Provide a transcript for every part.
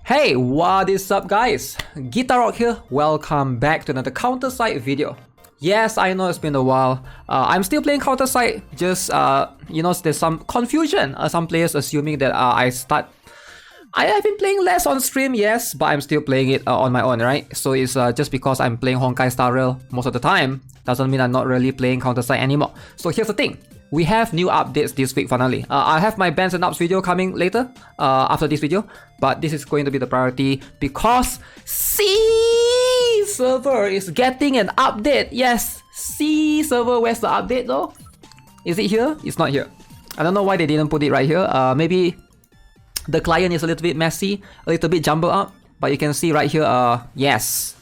Hey, what is up guys? GuitarRock here. Welcome back to another CounterSide video. Yes, I know it's been a while. I'm still playing CounterSide. Just, there's some confusion. Some players assuming that I have been playing less on stream, yes, but I'm still playing it on my own, right? So it's just because I'm playing Honkai Star Rail most of the time doesn't mean I'm not really playing CounterSide anymore. So here's the thing. We have new updates this week finally. I have my bans and ups video coming later after this video, but this is going to be the priority because C server is getting an update. Yes, C server, where's the update though? Is it here? It's not here. I don't know why they didn't put it right here. Maybe the client is a little bit messy, a little bit jumbled up, but you can see right here, yes,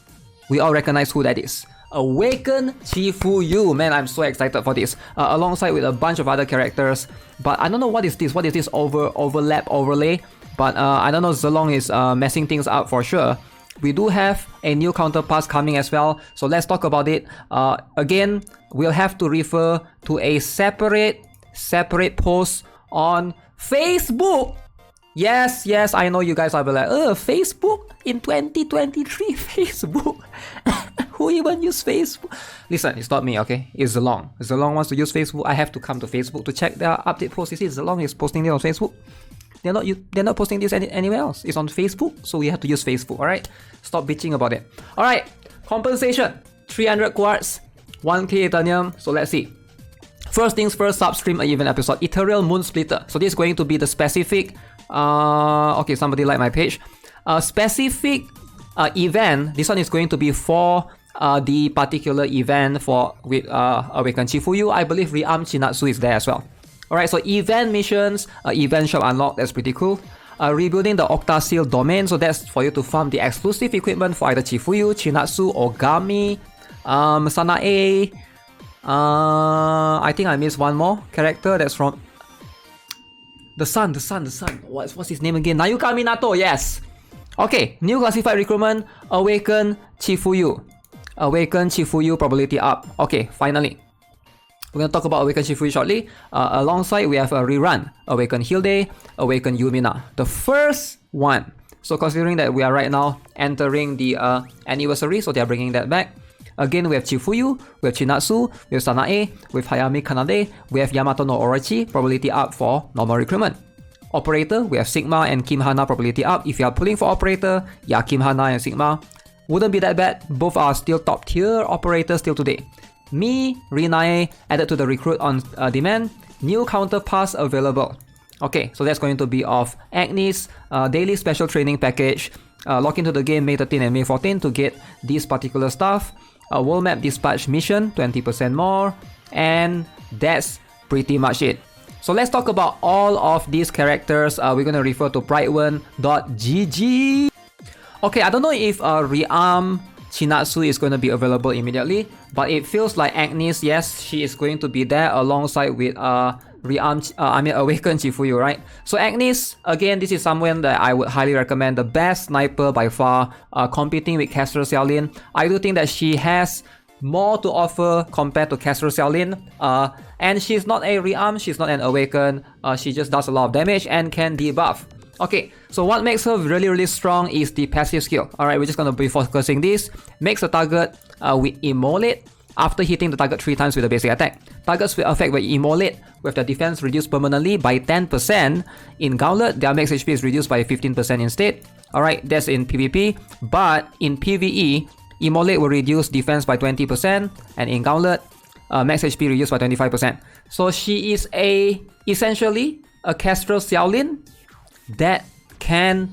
we all recognize who that is. Awaken CHIFUYU. Man, I'm so excited for this. Alongside with a bunch of other characters. But I don't know what is this. What is this overlap overlay? But I don't know, Zlong is messing things up for sure. We do have a new counterpass coming as well. So let's talk about it. Again, we'll have to refer to a separate post on Facebook. Yes, I know you guys are like, Facebook in 2023, Facebook. Who even use Facebook? Listen, it's not me, okay? It's Zlong. Zlong wants to use Facebook. I have to come to Facebook to check their update post. You see, Zlong is posting it on Facebook. They're not posting this anywhere else. It's on Facebook, so we have to use Facebook, alright? Stop bitching about it. Alright, compensation. 300 quartz, 1k Ethereum. So let's see. First things first, substream an event episode. Ethereal Moon Splitter. So this is going to be the specific... okay, somebody like my page. Specific event. This one is going to be for the particular event with Awaken CHIFUYU. I believe Rearm Chinatsu is there as well. Alright, so event missions, event shop unlocked, that's pretty cool. Rebuilding the Octaseal domain, so that's for you to farm the exclusive equipment for either CHIFUYU, Chinatsu, Ogami, Sanae. I think I missed one more character, that's from the sun. What's his name again? Nayuka Minato, yes! Okay, new classified recruitment, Awaken CHIFUYU. Awaken CHIFUYU probability up. Okay, finally. We're going to talk about Awaken CHIFUYU shortly. Alongside, we have a rerun. Awaken Hilde, Awaken Yumina. The first one. So considering that we are right now entering the anniversary, so they are bringing that back. Again, we have CHIFUYU, we have Chinatsu, we have Sanae, we have Hayami Kanade, we have Yamato no Orochi, probability up for normal recruitment. Operator, we have Sigma and Kim Hana, probability up. If you are pulling for Operator, yeah, Kim Hana and Sigma wouldn't be that bad. Both are still top tier operators till today. Mi, Rinae added to the recruit on demand. New counter pass available. Okay, so that's going to be of Agnes, daily special training package. Log into the game May 13 and May 14 to get this particular stuff. World map dispatch mission, 20% more. And that's pretty much it. So let's talk about all of these characters. We're going to refer to pride1.gg. Okay, I don't know if Rearm Chinatsu is going to be available immediately, but it feels like Agnes, yes, she is going to be there alongside with Awaken CHIFUYU, right? So Agnes, again, this is someone that I would highly recommend. The best sniper by far, competing with Caster Xiaolin. I do think that she has more to offer compared to Caster Xiaolin. And she's not a Rearm, she's not an Awaken. She just does a lot of damage and can debuff. Okay, so what makes her really strong is the passive skill. Alright, we're just gonna be focusing this. Makes the target with Immolate after hitting the target 3 times with a basic attack. Targets with effect by Immolate with their defense reduced permanently by 10%. In Gauntlet, their max HP is reduced by 15% instead. Alright, that's in PvP. But in PvE, Immolate will reduce defense by 20%. And in Gauntlet, max HP reduced by 25%. So she is essentially a Caster Xiaolin that can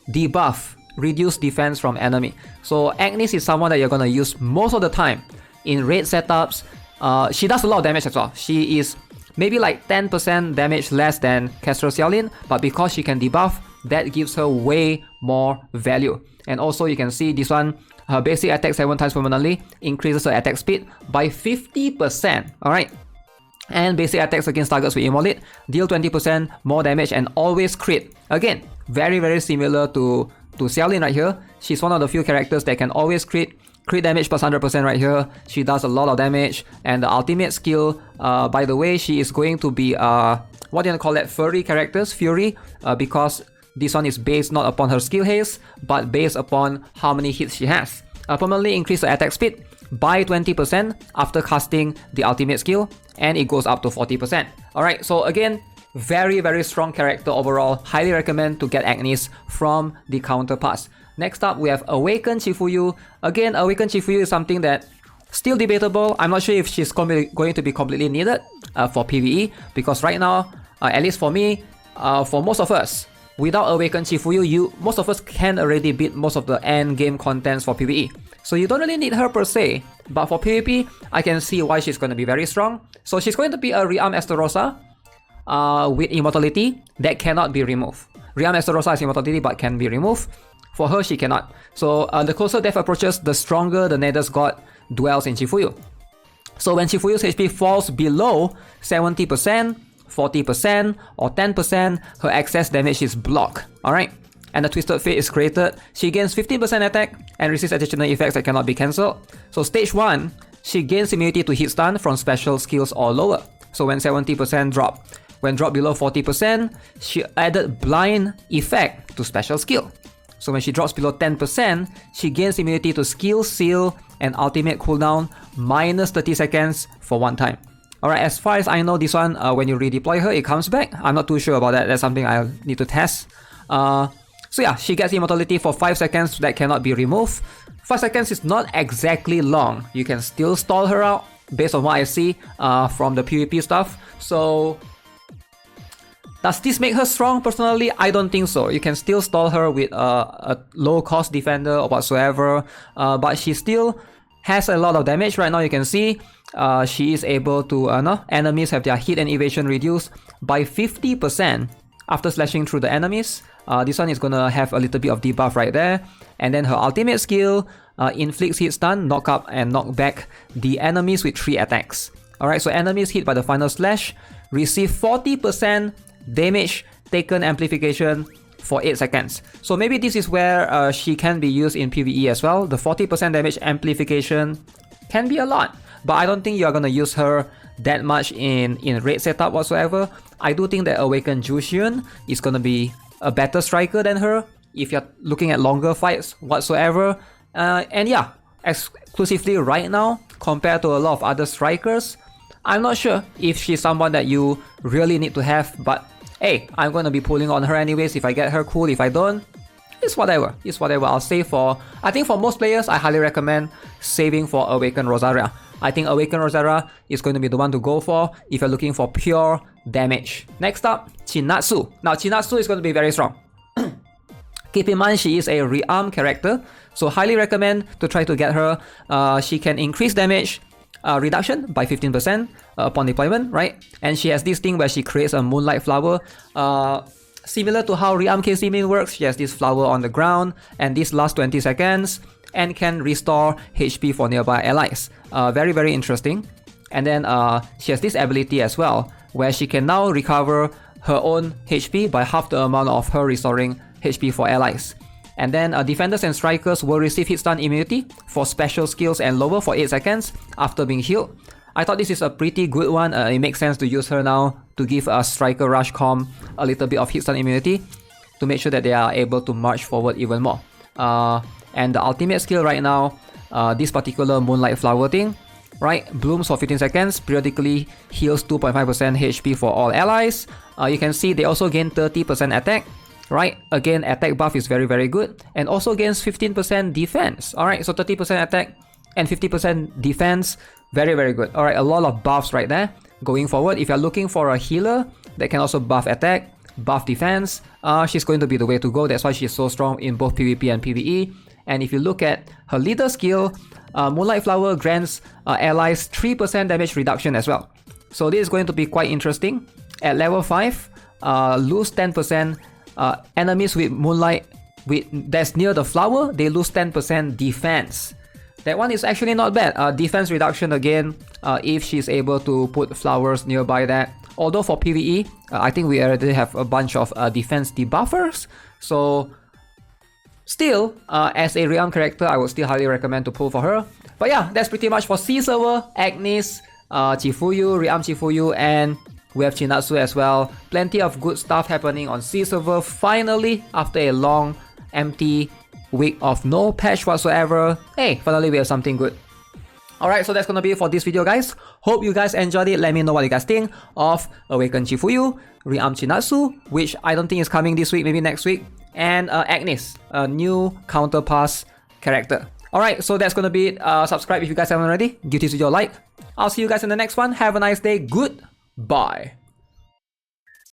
debuff, reduce defense from enemy. So Agnes is someone that you're gonna use most of the time in raid setups. She does a lot of damage as well. She is maybe like 10% damage less than Caster Xiaolin, but because she can debuff, that gives her way more value. And also you can see this one, her basic attack 7 times permanently, increases her attack speed by 50%. Alright. And basic attacks against targets with Immolate deal 20% more damage and always crit. Again, very similar to Xiaolin right here. She's one of the few characters that can always crit damage plus 100% right here. She does a lot of damage. And the ultimate skill, by the way, she is going to be what do you call that? Furry characters, Fury, because This one is based not upon her skill haste, but based upon how many hits she has. Permanently increase the attack speed by 20% after casting the ultimate skill, and it goes up to 40%. Alright, so again, very strong character overall. Highly recommend to get Agnes from the counterparts. Next up, we have Awaken CHIFUYU. Again, Awaken CHIFUYU is something that still debatable. I'm not sure if she's going to be completely needed for PvE, because right now, at least for me, for most of us, without Awaken CHIFUYU, most of us can already beat most of the end game contents for PvE. So you don't really need her per se, but for PvP, I can see why she's going to be very strong. So she's going to be a Rearm Esterosa with Immortality that cannot be removed. Rearm Esterosa has Immortality but can be removed. For her, she cannot. So the closer death approaches, the stronger the Nether's God dwells in CHIFUYU. So when CHIFUYU's HP falls below 70%, 40%, or 10%, her excess damage is blocked. Alright? And the Twisted Fate is created. She gains 15% attack and receives additional effects that cannot be cancelled. So stage 1, she gains immunity to hit stun from special skills or lower. So when 70% drop. When dropped below 40%, she added blind effect to special skill. So when she drops below 10%, she gains immunity to skill, seal, and ultimate cooldown minus 30 seconds for one time. Alright, as far as I know, this one, when you redeploy her, it comes back. I'm not too sure about that. That's something I'll need to test. So yeah, she gets immortality for 5 seconds that cannot be removed. 5 seconds is not exactly long. You can still stall her out based on what I see from the PvP stuff. So does this make her strong? Personally, I don't think so. You can still stall her with a low cost defender or whatsoever, but she still has a lot of damage. Right now you can see she is able to, enemies have their hit and evasion reduced by 50% after slashing through the enemies. This one is gonna have a little bit of debuff right there. And then her ultimate skill inflicts hit stun, knock up and knock back the enemies with 3 attacks. Alright, so enemies hit by the final slash receive 40% damage taken amplification for 8 seconds. So maybe this is where she can be used in PvE as well. The 40% damage amplification can be a lot, but I don't think you're gonna use her that much in raid setup whatsoever. I do think that Awakened Juxian is gonna be a better striker than her if you're looking at longer fights whatsoever. And yeah, exclusively right now, compared to a lot of other strikers, I'm not sure if she's someone that you really need to have, but hey, I'm gonna be pulling on her anyways. If I get her, cool. If I don't, it's whatever. It's whatever. I'll save for... I think for most players, I highly recommend saving for Awakened Rosaria. I think Awakened Rosaria is going to be the one to go for if you're looking for pure damage. Next up, Chinatsu. Now, Chinatsu is going to be very strong. Keep in mind, she is a rearm character, so highly recommend to try to get her. She can increase damage reduction by 15% upon deployment, right? And she has this thing where she creates a moonlight flower. Similar to how Rearm KC works, she has this flower on the ground, and this lasts 20 seconds and can restore HP for nearby allies. Very interesting. And then she has this ability as well, where she can now recover her own HP by half the amount of her restoring HP for allies. And then defenders and strikers will receive hit stun immunity for special skills and lower for 8 seconds after being healed. I thought this is a pretty good one. It makes sense to use her now to give a striker rush comp a little bit of hit stun immunity to make sure that they are able to march forward even more. And the ultimate skill right now, this particular moonlight flower thing, right, blooms for 15 seconds, periodically heals 2.5% HP for all allies. You can see they also gain 30% attack. Right, again, attack buff is very good, and also gains 15% defense. Alright, so 30% attack and 50% defense, very good. Alright, a lot of buffs right there going forward. If you're looking for a healer that can also buff attack, buff defense, she's going to be the way to go. That's why she's so strong in both PvP and PvE. And if you look at her leader skill, Moonlight Flower grants allies 3% damage reduction as well. So this is going to be quite interesting. At level 5, lose 10%. Enemies with Moonlight that's near the flower, they lose 10% defense. That one is actually not bad. Defense reduction again, if she's able to put flowers nearby that. Although for PvE, I think we already have a bunch of defense debuffers. So still, as a Rearm character, I would still highly recommend to pull for her. But yeah, that's pretty much for C server, Agnes, CHIFUYU, Rearm CHIFUYU, and We have Chinatsu as well. Plenty of good stuff happening on C server finally after a long empty week of no patch whatsoever. Hey, finally we have something good. Alright, so that's gonna be it for this video, guys. Hope you guys enjoyed it. Let me know what you guys think of Awaken CHIFUYU, Rearm Chinatsu, which I don't think is coming this week, maybe next week, and Agnes, a new counterpass character. Alright, so that's gonna be it. Subscribe if you guys haven't already. Give this video a like. I'll see you guys in the next one. Have a nice day. Goodbye.